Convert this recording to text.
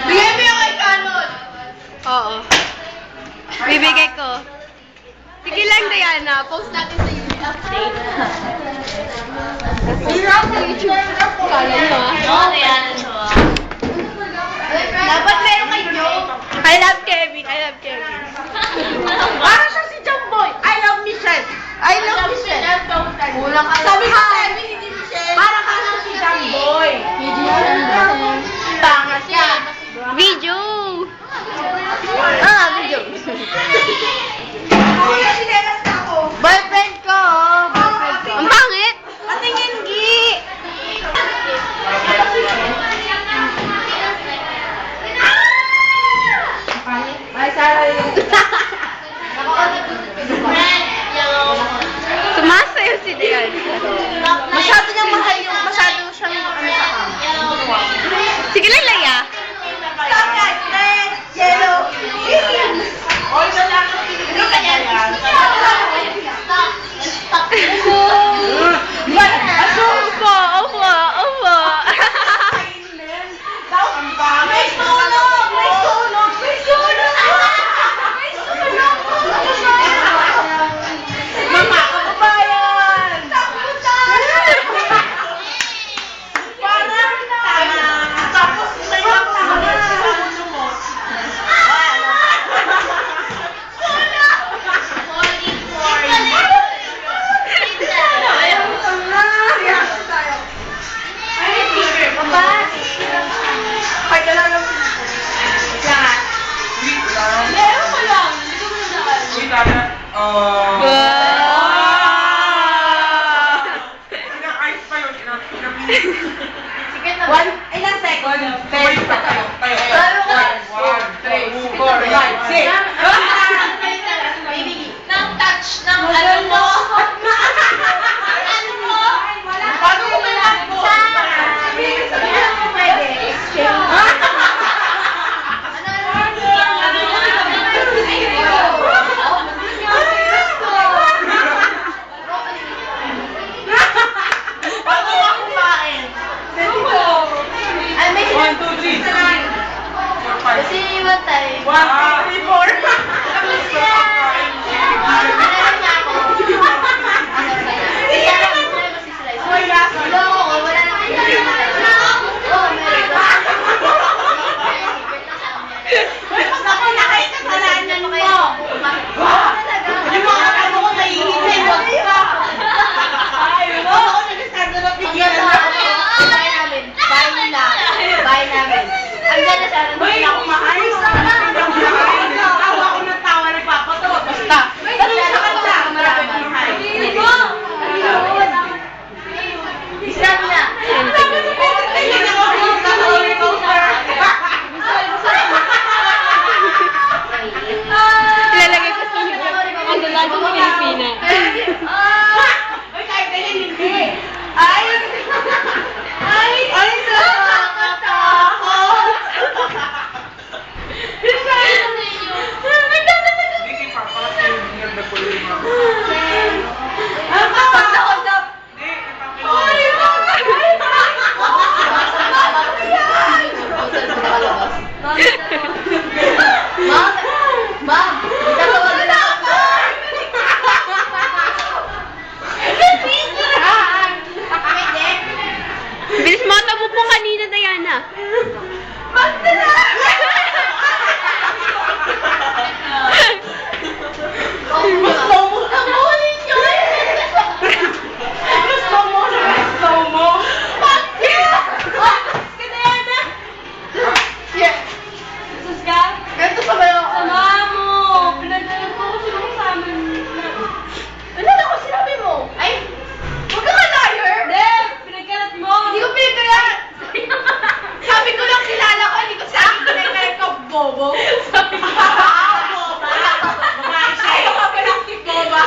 Bigay mo yung kay Canon! Oo. Bibigay ko. Sige lang, Diana. Post natin sa YouTube update. Hirap sa YouTube. Kala nyo, ah. Dapat meron kay Joe. I love Kevin. I love Kevin. Parang siya si Jumboy. I love Michelle. I love Michelle. Kulang ka. Sabi ko Kevin, hindi Michelle. Parang ka lang si Jumboy. Pangat ka. Video. Ah, video. Kuya, sinelas na ako. Boyfriend ko. Boyfriend ko. Ang pangit. Patingin, Gi. Ay, sorry. Sumasayo si Diana. Masyado niyang mahal yung, masyado siyang ano sa kama. Sige lang, Laya. Stop guys! Red, yellow, green. All the lang ang pinigil ka yan. Opo, opo, opo. May sunog! May sunog! May sunog! May sunog! Mama, kababayan! Takbo tayo! Parang tama. Tapos may magtama sa ulo mo. Ay, kailangan lang. Lahat. Meron mo lang. Hindi ko mo lang. Uy, Tana. Wow. Ilang-ice pa yun. Sige na. One, ilang second? 10 pa tayo. Tayo. 1, 2, 3, 4, 5, 6. Baby, nang touch ng ano mo. Ano mo? Paano ko may magbo? Sabihin mo pwede. Paano ko kumain? Ay, may 1, 2, 3. 4, 5. kasi iwan tayo. 1, 2, 3, 4. Ano niya ako? Hindi yan ako masislice. Wala ako, wala na kayo. Oo, meron. Ako na kayo kasalanan mo. Talaga? Yung mga kamo ko nahihintay mo. Ay, ako nagkasado na bigyan mo. Bahay namin. Bahay na. Bahay namin. Ang ganda sana. Hindi ako mahal. Tawa ko ng tawa ng papa to. Basta. Basta na kanta. Marami mahal. Isa na. Ilalagay ko sa YouTube. Ang dalaga ng Pilipina. Ay, kahit ganyan hindi. Ay! Ay! Ay, nakakatakot! Hindi kay Papa kasi hindi yung nagpuloy yung mga. Ang takot na! Hindi, kay Papa. Ay, Ma'am, tatawagan na ako. Bilis mo, tabo po kanina, Diana. Basta na! Gusto mo na muli nyo Gusto mo na gusto mo. Bakit? Diana! Yeah. Sus ka? Ganito sa kayo. Sama mo. Pinagdalan ko kasi nung kasama na. Ano na ko sinabi mo? Ay, huwag ka liar! Hindi, pinagkalat mo. Hindi ko pinagkalat. Sabi ko lang kilala ko, hindi ko sabi ko pinagkalat ko, bobo. Sabi ko, boba. Ayaw ka pa lang si boba.